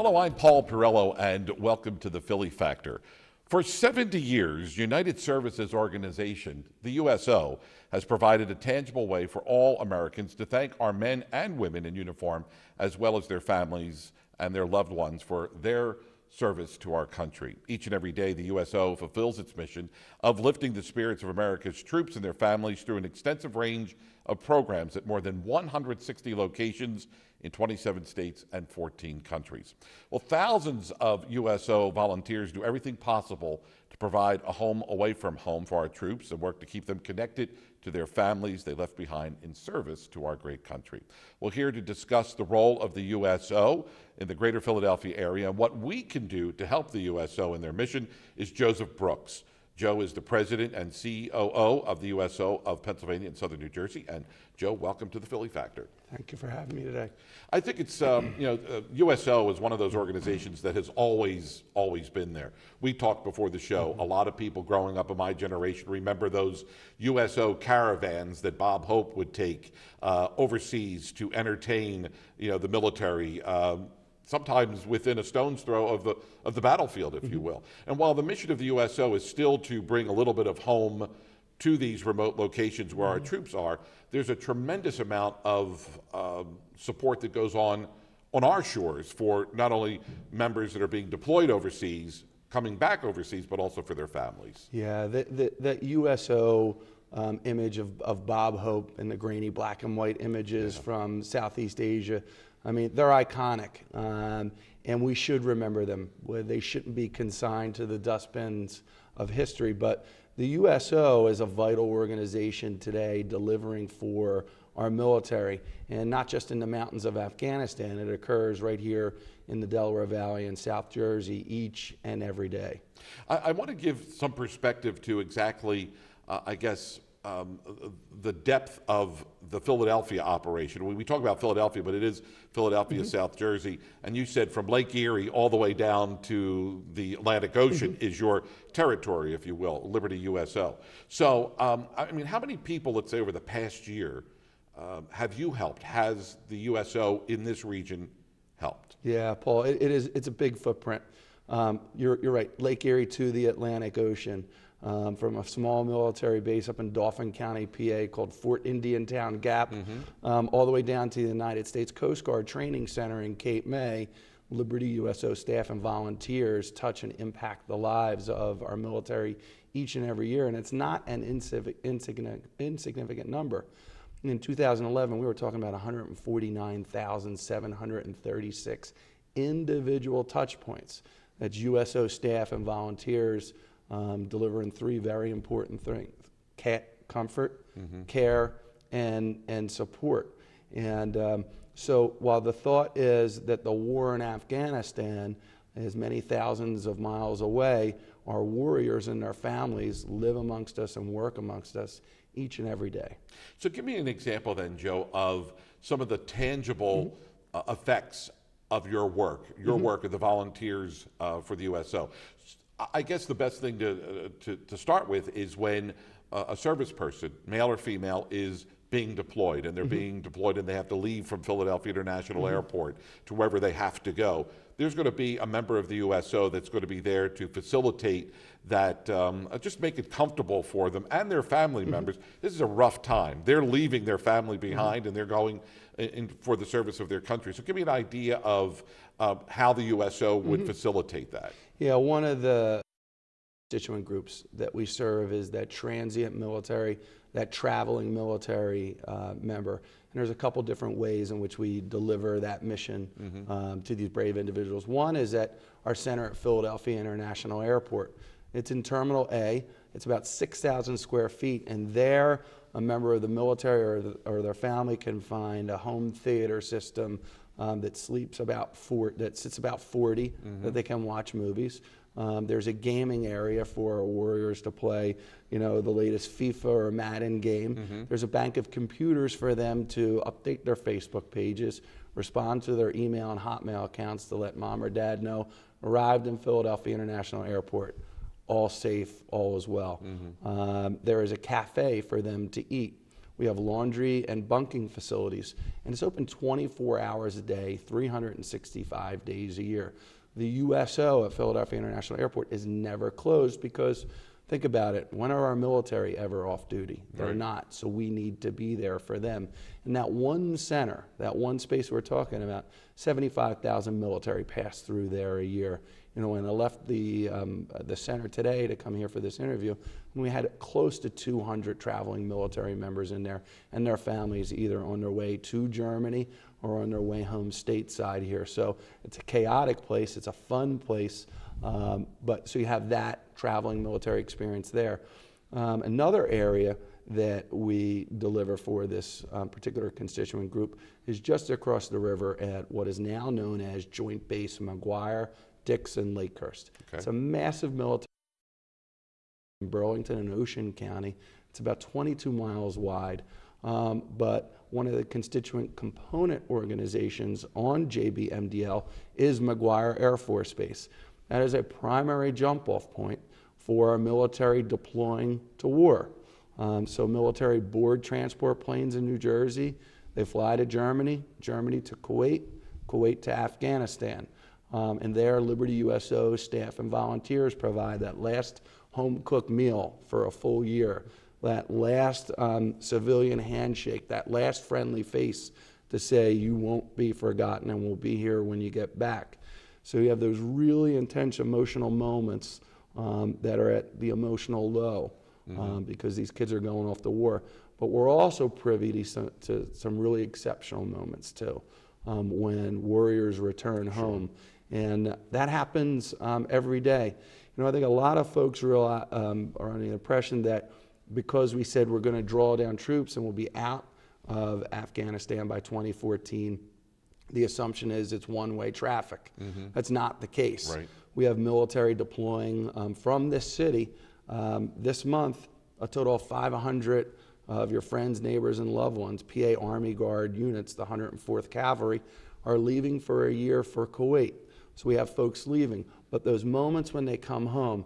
Hello, I'm Paul Perrello, and welcome to the Philly Factor. For 70 years, United Services Organization, the USO, has provided a tangible way for all Americans to thank our men and women in uniform, as well as their families and their loved ones, for their service to our country. Each and every day, the USO fulfills its mission of lifting the spirits of America's troops and their families through an extensive range of programs at more than 160 locations in 27 states and 14 countries. Well, thousands of USO volunteers do everything possible to provide a home away from home for our troops and work to keep them connected to their families they left behind in service to our great country. Well, here to discuss the role of the USO in the greater Philadelphia area and what we can do to help the USO in their mission is Joseph Brooks. Joe is the president and COO of the USO of Pennsylvania and Southern New Jersey. And Joe, welcome to the Philly Factor. Thank you for having me today. I think it's, USO is one of those organizations that has always been there. We talked before the show, a lot of people growing up in my generation remember those USO caravans that Bob Hope would take overseas to entertain, the military, sometimes within a stone's throw of the battlefield, if you will. And while the mission of the USO is still to bring a little bit of home to these remote locations where our troops are, there's a tremendous amount of support that goes on our shores for not only members that are being deployed overseas, coming back overseas, but also for their families. Yeah, that USO image of Bob Hope and the grainy black and white images from Southeast Asia, I mean, they're iconic, and we should remember them. They shouldn't be consigned to the dustbins of history, but the USO is a vital organization today delivering for our military, and not just in the mountains of Afghanistan. It occurs right here in the Delaware Valley in South Jersey each and every day. I want to give some perspective to exactly, the depth of the Philadelphia operation. We talk about Philadelphia, but it is Philadelphia, South Jersey. And you said from Lake Erie all the way down to the Atlantic Ocean is your territory, if you will, Liberty USO. So, how many people, let's say over the past year, have you helped? Has the USO in this region helped? Yeah, Paul, it's a big footprint. You're right, Lake Erie to the Atlantic Ocean. From a small military base up in Dauphin County, PA, called Fort Indiantown Gap, all the way down to the United States Coast Guard Training Center in Cape May. Liberty USO staff and volunteers touch and impact the lives of our military each and every year, and it's not an insignificant number. In 2011, we were talking about 149,736 individual touch points. That's USO staff and volunteers delivering three very important things: comfort, care, and support. And so while the thought is that the war in Afghanistan is many thousands of miles away, our warriors and their families live amongst us and work amongst us each and every day. So give me an example then, Joe, of some of the tangible effects of your work of the volunteers for the USO. I guess the best thing to start with is when a service person, male or female, is being deployed, and they're being deployed and they have to leave from Philadelphia International Airport to wherever they have to go. There's going to be a member of the USO that's going to be there to facilitate that, just make it comfortable for them and their family members. This is a rough time. They're leaving their family behind and they're going in for the service of their country. So give me an idea of how the USO would facilitate that. Yeah, one of the constituent groups that we serve is that transient military, that traveling military member. And there's a couple different ways in which we deliver that mission to these brave individuals. One is at our center at Philadelphia International Airport. It's in Terminal A. It's about 6,000 square feet, and there a member of the military or their family can find a home theater system, that sleeps that sits about 40 that they can watch movies. There's a gaming area for warriors to play, the latest FIFA or Madden game. There's a bank of computers for them to update their Facebook pages, respond to their email and Hotmail accounts to let mom or dad know, arrived in Philadelphia International Airport, all safe, all is well. There is a cafe for them to eat. We have laundry and bunking facilities, and it's open 24 hours a day, 365 days a year. The USO at Philadelphia International Airport is never closed because, think about it, when are our military ever off duty? They're not, so we need to be there for them. And that one center, that one space we're talking about, 75,000 military pass through there a year. When I left the center today to come here for this interview, and we had close to 200 traveling military members in there and their families either on their way to Germany or on their way home stateside here. So it's a chaotic place, it's a fun place, but so you have that traveling military experience there. Another area that we deliver for this particular constituent group is just across the river at what is now known as Joint Base McGuire, Dixon, Lakehurst. It's a massive military in Burlington and Ocean County. It's about 22 miles wide, but one of the constituent component organizations on JBMDL is McGuire Air Force Base. That is a primary jump-off point for our military deploying to war. So military board transport planes in New Jersey, they fly to Germany, Germany to Kuwait, Kuwait to Afghanistan. And there, Liberty USO staff and volunteers provide that last home-cooked meal for a full year, that last civilian handshake, that last friendly face to say you won't be forgotten and we'll be here when you get back. So you have those really intense emotional moments that are at the emotional low because these kids are going off to war. But we're also privy to some really exceptional moments too when warriors return home. And that happens every day. I think a lot of folks are on the impression that because we said we're going to draw down troops and we'll be out of Afghanistan by 2014, the assumption is it's one-way traffic. That's not the case. We have military deploying from this city this month, a total of 500 of your friends, neighbors, and loved ones, PA Army Guard units, the 104th Cavalry, are leaving for a year for Kuwait. So we have folks leaving. But those moments when they come home,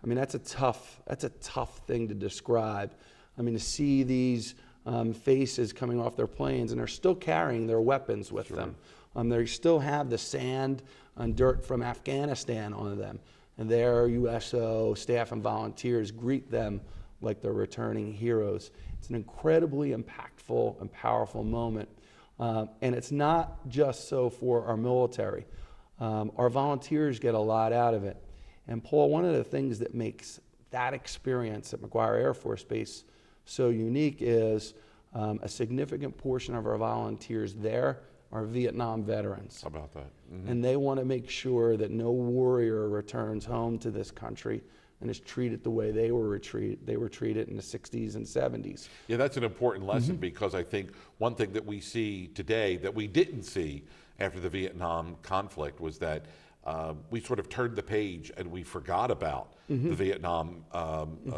that's a tough thing to describe. To see these faces coming off their planes, and they're still carrying their weapons with them. They still have the sand and dirt from Afghanistan on them. And their USO staff and volunteers greet them like they're returning heroes. It's an incredibly impactful and powerful moment. And it's not just so for our military. Our volunteers get a lot out of it. And Paul, one of the things that makes that experience at McGuire Air Force Base so unique is a significant portion of our volunteers there are Vietnam veterans. How about that? And they want to make sure that no warrior returns home to this country and is treated the way they were treated in the 60s and 70s. Yeah, that's an important lesson because I think one thing that we see today that we didn't see after the Vietnam conflict was that we sort of turned the page and we forgot about the Vietnam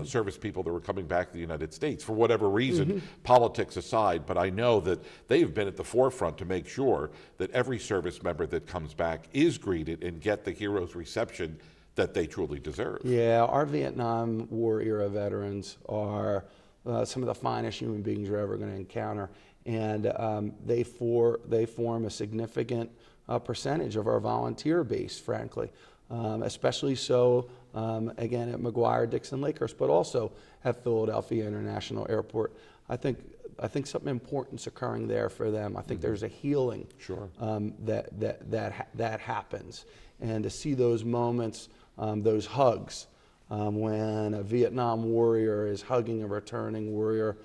service people that were coming back to the United States for whatever reason, politics aside. But I know that they've been at the forefront to make sure that every service member that comes back is greeted and get the hero's reception that they truly deserve. Yeah, our Vietnam War era veterans are some of the finest human beings you're ever going to encounter. And they form a significant percentage of our volunteer base, frankly, especially so, again, at McGuire, Dixon, Lakehurst, but also at Philadelphia International Airport. I think something important's occurring there for them. I think there's a healing that happens. And to see those moments, those hugs, when a Vietnam warrior is hugging a returning warrior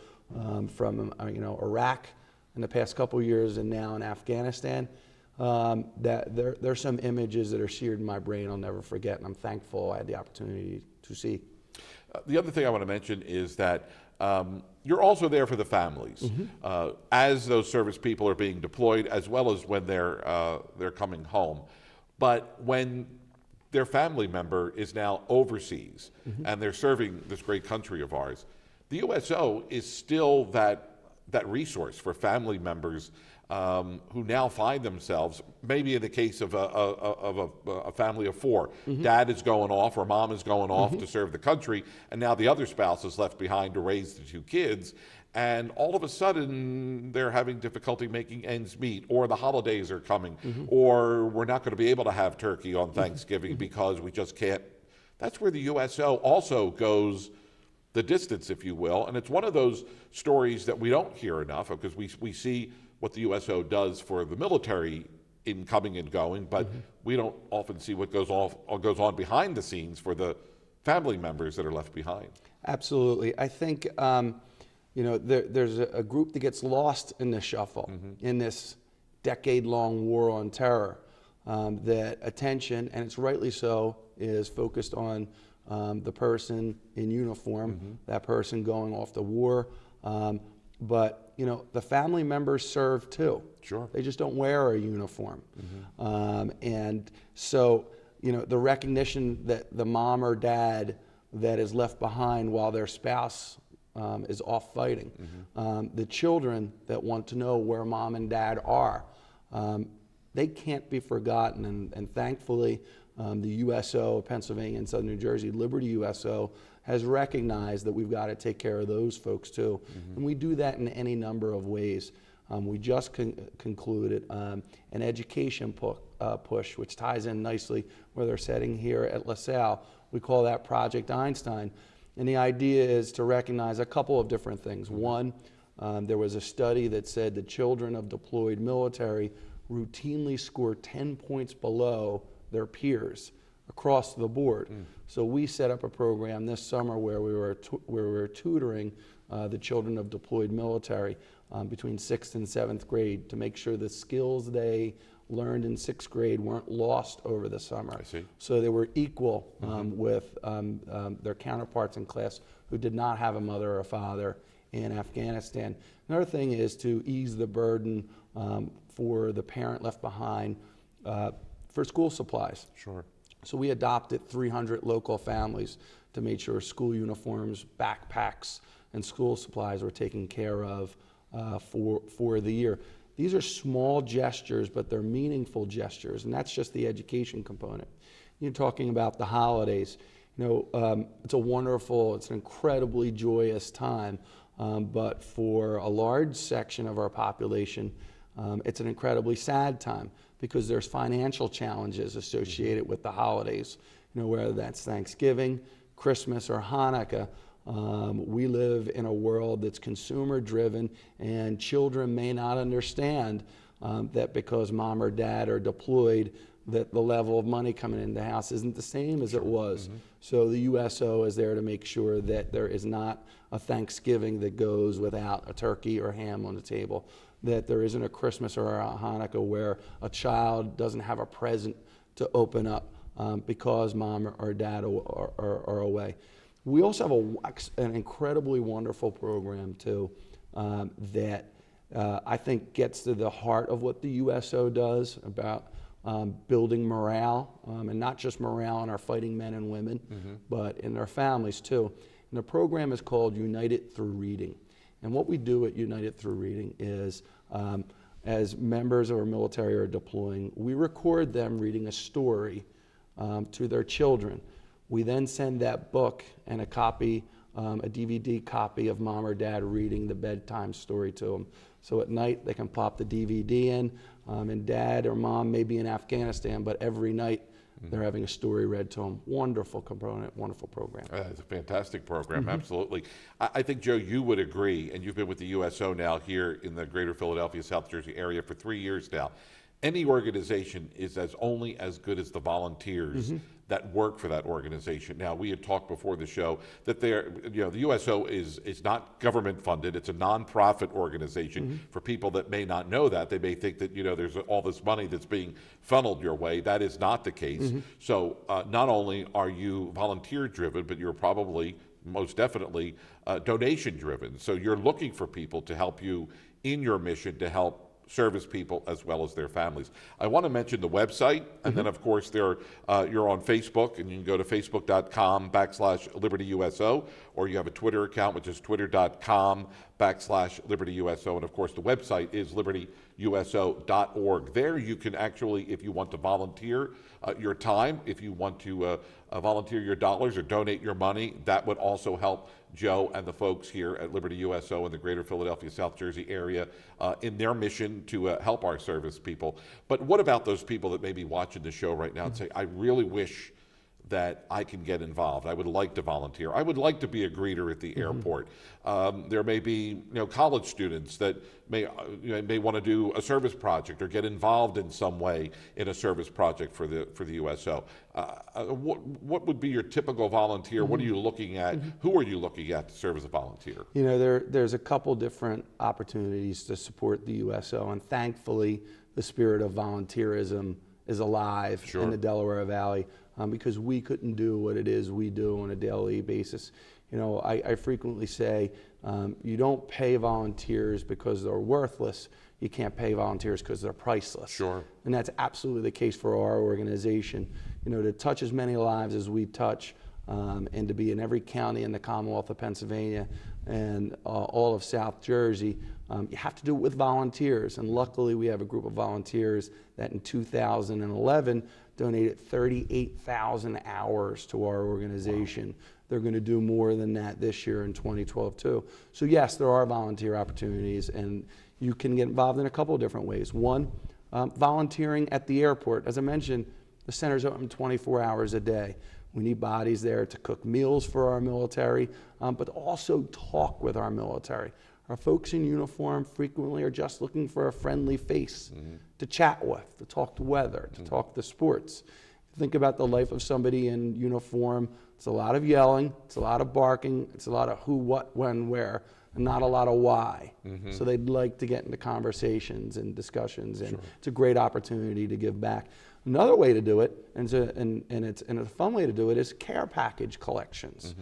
from Iraq in the past couple years and now in Afghanistan, that there's some images that are seared in my brain I'll never forget, and I'm thankful I had the opportunity to see. The other thing I want to mention is that You're also there for the families as those service people are being deployed, as well as when they're coming home. But when their family member is now overseas and they're serving this great country of ours, the USO is still that resource for family members who now find themselves, maybe in the case of a family of four, dad is going off or mom is going off to serve the country, and now the other spouse is left behind to raise the two kids, and all of a sudden they're having difficulty making ends meet, or the holidays are coming, or we're not going to be able to have turkey on Thanksgiving because we just can't. That's where the USO also goes the distance, if you will, and it's one of those stories that we don't hear enough of, because we see what the USO does for the military in coming and going, but we don't often see what goes on behind the scenes for the family members that are left behind. Absolutely. I think there's a group that gets lost in the shuffle in this decade-long war on terror. That attention, and it's rightly so, is focused on the person in uniform, that person going off to war. But the family members serve too. Sure. They just don't wear a uniform. And so, the recognition that the mom or dad that is left behind while their spouse is off fighting, the children that want to know where mom and dad are, they can't be forgotten. And thankfully, the USO, Pennsylvania and Southern New Jersey, Liberty USO, has recognized that we've got to take care of those folks too. And we do that in any number of ways. We just concluded an education push, which ties in nicely where they're setting here at LaSalle. We call that Project Einstein. And the idea is to recognize a couple of different things. One, there was a study that said the children of deployed military routinely score 10 points below their peers across the board. So we set up a program this summer where we were tutoring the children of deployed military between 6th and 7th grade to make sure the skills they learned in 6th grade weren't lost over the summer. I see. So they were equal with their counterparts in class who did not have a mother or a father in Afghanistan. Another thing is to ease the burden for the parent left behind for school supplies. Sure. So we adopted 300 local families to make sure school uniforms, backpacks, and school supplies were taken care of for the year. These are small gestures, but they're meaningful gestures, and that's just the education component. You're talking about the holidays. It's an incredibly joyous time, but for a large section of our population, it's an incredibly sad time because there's financial challenges associated with the holidays. Whether that's Thanksgiving, Christmas, or Hanukkah. We live in a world that's consumer driven, and children may not understand that because mom or dad are deployed, that the level of money coming into the house isn't the same as it was. So the USO is there to make sure that there is not a Thanksgiving that goes without a turkey or ham on the table, that there isn't a Christmas or a Hanukkah where a child doesn't have a present to open up because mom or dad are away. We also have an incredibly wonderful program too that I think gets to the heart of what the USO does about building morale, and not just morale in our fighting men and women, but in their families too. And the program is called United Through Reading. And what we do at United Through Reading is, as members of our military are deploying, we record them reading a story to their children. We then send that book and a copy, a DVD copy of mom or dad reading the bedtime story to them. So at night they can plop the DVD in, and dad or mom may be in Afghanistan, but every night they're having a story read to them. Wonderful component, wonderful program. It's a fantastic program, absolutely. I think, Joe, you would agree, and you've been with the USO now here in the greater Philadelphia, South Jersey area for 3 years now. Any organization is only as good as the volunteers that work for that organization. Now, we had talked before the show that the USO is not government funded. It's a nonprofit organization. For people that may not know that, they may think that there's all this money that's being funneled your way. That is not the case. So not only are you volunteer driven, but you're probably most definitely donation driven. So you're looking for people to help you in your mission to help service people as well as their families. I want to mention the website, and then of course you're on Facebook, and you can go to facebook.com/LibertyUSO, or you have a Twitter account, which is twitter.com/LibertyUSO, and of course the website is libertyuso.org. There you can actually, if you want to volunteer your time, if you want to volunteer your dollars or donate your money, that would also help Joe and the folks here at Liberty USO in the greater Philadelphia, South Jersey area in their mission to help our service people. But what about those people that may be watching the show right now and say, I really wish that I can get involved. I would like to volunteer. I would like to be a greeter at the airport. There may be college students that may want to do a service project or get involved in some way in a service project for the USO. What would be your typical volunteer? What are you looking at? Who are you looking at to serve as a volunteer? There's a couple different opportunities to support the USO, and thankfully the spirit of volunteerism is alive in the Delaware Valley. Because we couldn't do what it is we do on a daily basis. I frequently say, you don't pay volunteers because they're worthless. You can't pay volunteers because they're priceless. Sure. And that's absolutely the case for our organization. To touch as many lives as we touch, and to be in every county in the Commonwealth of Pennsylvania and all of South Jersey, you have to do it with volunteers. And luckily we have a group of volunteers that in 2011 donated 38,000 hours to our organization. Wow. They're going to do more than that this year in 2012 too. So yes, there are volunteer opportunities, and you can get involved in a couple of different ways. One, volunteering at the airport. As I mentioned, the center's open 24 hours a day. We need bodies there to cook meals for our military, but also talk with our military. Our folks in uniform frequently are just looking for a friendly face to chat with, to talk to weather, to talk to sports. Think about the life of somebody in uniform. It's a lot of yelling, it's a lot of barking, it's a lot of who, what, when, where, and not a lot of why. So they'd like to get into conversations and discussions, and it's a great opportunity to give back. Another way to do it, and it's a fun way to do it, is care package collections.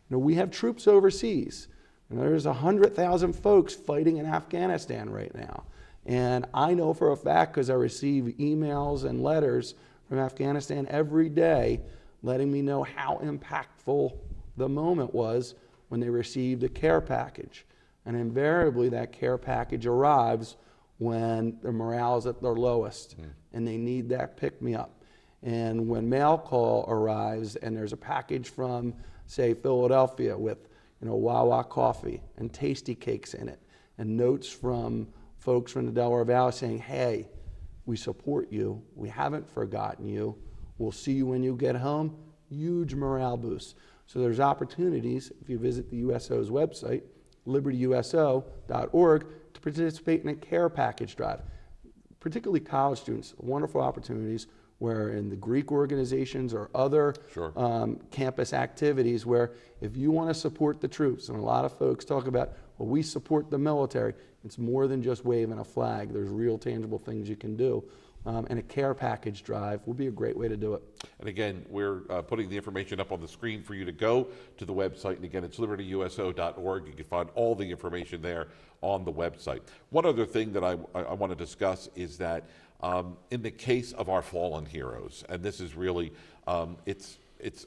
We have troops overseas. There's 100,000 folks fighting in Afghanistan right now. And I know for a fact, because I receive emails and letters from Afghanistan every day letting me know how impactful the moment was when they received a care package. And invariably that care package arrives when their morale is at their lowest and they need that pick-me-up. And when mail call arrives and there's a package from, say, Philadelphia with Wawa coffee and tasty cakes in it, and notes from folks from the Delaware Valley saying, hey, we support you, we haven't forgotten you, we'll see you when you get home, huge morale boost. So there's opportunities, if you visit the USO's website, libertyuso.org, to participate in a care package drive. Particularly college students, wonderful opportunities where in the Greek organizations or other campus activities where if you want to support the troops, and a lot of folks talk about, well, we support the military. It's more than just waving a flag. There's real tangible things you can do. And a care package drive would be a great way to do it. And again, we're putting the information up on the screen for you to go to the website. And again, it's libertyuso.org. You can find all the information there on the website. One other thing that I want to discuss is that in the case of our fallen heroes, and this is really, it's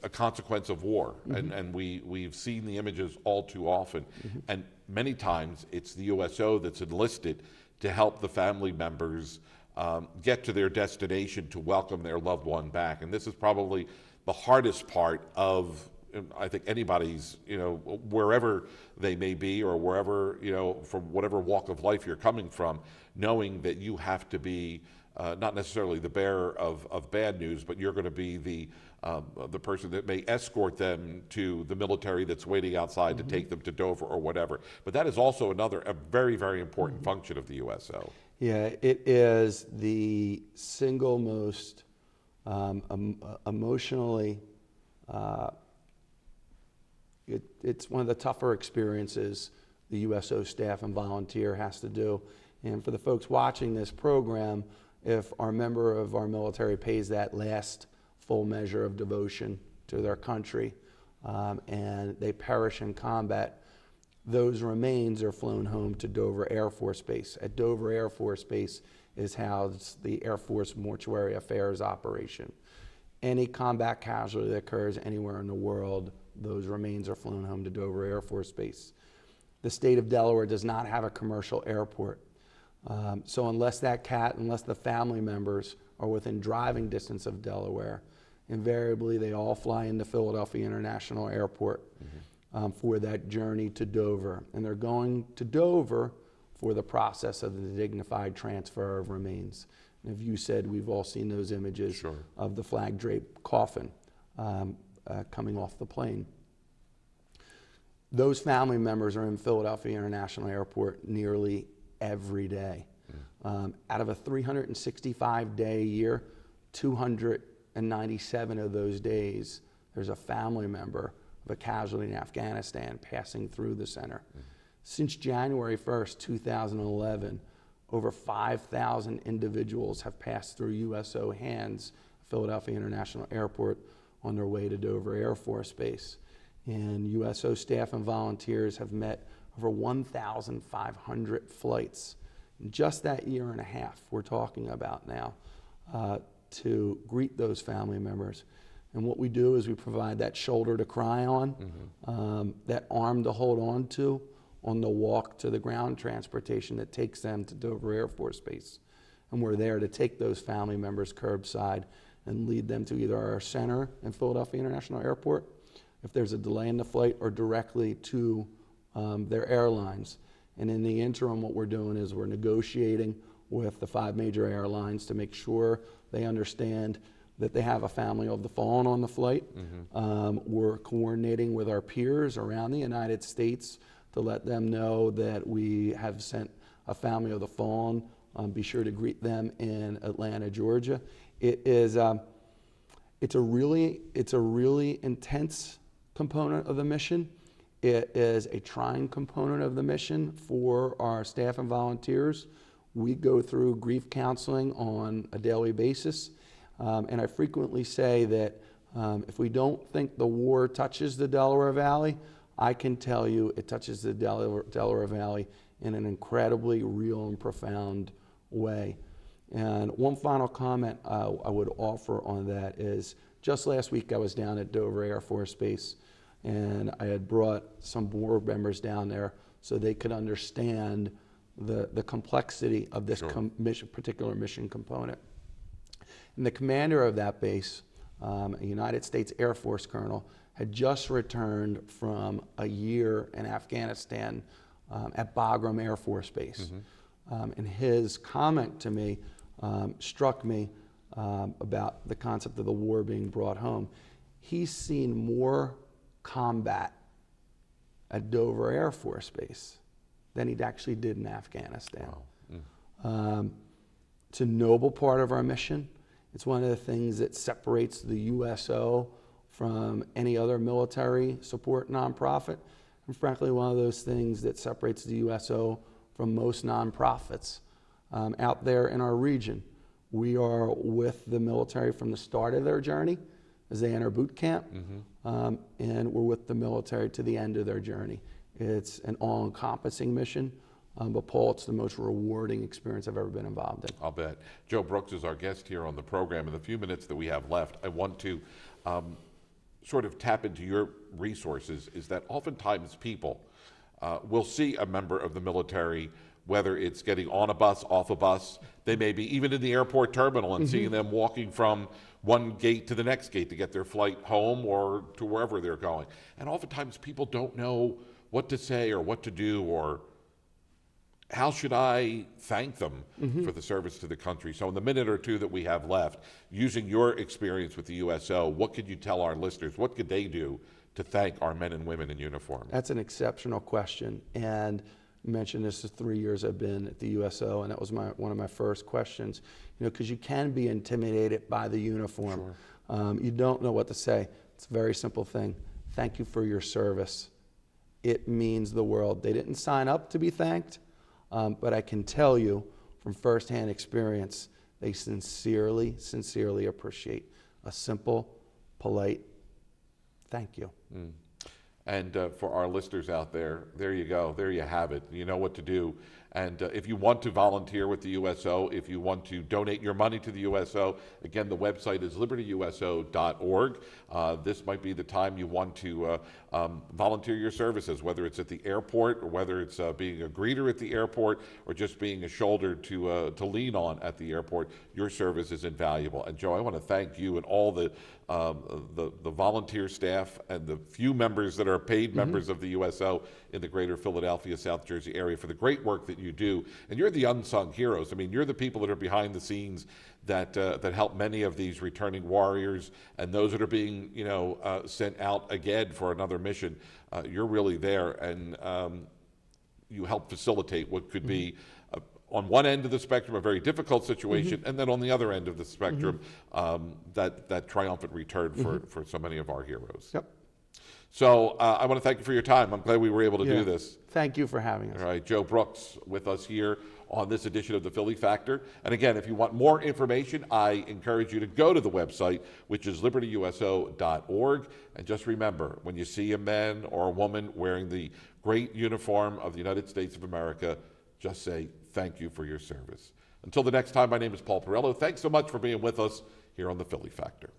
a consequence of war, and we've seen the images all too often, and many times it's the USO that's enlisted to help the family members get to their destination to welcome their loved one back. And this is probably the hardest part of, I think, anybody's, wherever they may be or wherever, from whatever walk of life you're coming from, knowing that you have to be not necessarily the bearer of bad news, but you're going to be the person that may escort them to the military that's waiting outside to take them to Dover or whatever. But that is also a very, very important function of the USO. Yeah, it is the single most emotionally, it's one of the tougher experiences the USO staff and volunteer has to do. And for the folks watching this program, if our member of our military pays that last full measure of devotion to their country, and they perish in combat, those remains are flown home to Dover Air Force Base. At Dover Air Force Base is housed the Air Force Mortuary Affairs operation. Any combat casualty that occurs anywhere in the world, those remains are flown home to Dover Air Force Base. The state of Delaware does not have a commercial airport. So unless the family members are within driving distance of Delaware, invariably they all fly into Philadelphia International Airport for that journey to Dover. And they're going to Dover for the process of the dignified transfer of remains. And as you said, we've all seen those images of the flag draped coffin coming off the plane. Those family members are in Philadelphia International Airport nearly every day. Out of a 365-day year, 297 of those days, there's a family member of a casualty in Afghanistan passing through the center. Since January 1st, 2011, over 5,000 individuals have passed through USO hands, Philadelphia International Airport, on their way to Dover Air Force Base. And USO staff and volunteers have met over 1,500 flights in just that year and a half we're talking about now to greet those family members. And what we do is we provide that shoulder to cry on, that arm to hold on to on the walk to the ground transportation that takes them to Dover Air Force Base. And we're there to take those family members curbside and lead them to either our center in Philadelphia International Airport, if there's a delay in the flight, or directly to their airlines. And in the interim, what we're doing is we're negotiating with the 5 major airlines to make sure they understand that they have a family of the fallen on the flight. We're coordinating with our peers around the United States to let them know that we have sent a family of the fallen. Be sure to greet them in Atlanta, Georgia. It's a really intense component of the mission. It is a trying component of the mission for our staff and volunteers. We go through grief counseling on a daily basis. And I frequently say that if we don't think the war touches the Delaware Valley, I can tell you it touches the Delaware Valley in an incredibly real and profound way. And one final comment I would offer on that is, just last week I was down at Dover Air Force Base, and I had brought some board members down there so they could understand the complexity of this particular mission component. And the commander of that base, a United States Air Force colonel, had just returned from a year in Afghanistan at Bagram Air Force Base. And his comment to me struck me about the concept of the war being brought home. He's seen more combat at Dover Air Force Base than he actually did in Afghanistan. It's a noble part of our mission. It's one of the things that separates the USO from any other military support nonprofit, and frankly, one of those things that separates the USO from most nonprofits out there in our region. We are with the military from the start of their journey as they enter boot camp, and we're with the military to the end of their journey. It's an all-encompassing mission, but Paul, it's the most rewarding experience I've ever been involved in. I'll bet. Joe Brooks is our guest here on the program. In the few minutes that we have left, I want to sort of tap into your resources. Is that oftentimes people will see a member of the military, whether it's getting on a bus, off a bus, they may be even in the airport terminal and seeing them walking from one gate to the next gate to get their flight home or to wherever they're going. And oftentimes people don't know what to say or what to do, or how should I thank them for the service to the country. So in the minute or two that we have left, using your experience with the USO, what could you tell our listeners? What could they do to thank our men and women in uniform? That's an exceptional question. And you mentioned this is 3 years I've been at the USO, and that was one of my first questions. Because you can be intimidated by the uniform. You don't know what to say. It's a very simple thing. Thank you for your service. It means the world. They didn't sign up to be thanked, but I can tell you from firsthand experience, they sincerely, sincerely appreciate a simple, polite Thank you. And for our listeners out there, there you go. There you have it. You know what to do. And if you want to volunteer with the USO, if you want to donate your money to the USO, again, the website is libertyuso.org. This might be the time you want to volunteer your services, whether it's at the airport or whether it's being a greeter at the airport or just being a shoulder to lean on at the airport. Your service is invaluable. And Joe, I want to thank you and all the volunteer staff and the few members that are paid members of the USO in the greater Philadelphia, South Jersey area for the great work that you do. And you're the unsung heroes. I mean, you're the people that are behind the scenes that that help many of these returning warriors and those that are being, sent out again for another mission. You're really there, and you help facilitate what could be on one end of the spectrum, a very difficult situation, and then on the other end of the spectrum, that triumphant return for so many of our heroes. Yep. So I want to thank you for your time. I'm glad we were able to do this. Thank you for having us. All right, Joe Brooks with us here on this edition of the Philly Factor. And again, if you want more information, I encourage you to go to the website, which is libertyuso.org. And just remember, when you see a man or a woman wearing the great uniform of the United States of America, just say thank you for your service. Until the next time, my name is Paul Perrello. Thanks so much for being with us here on the Philly Factor.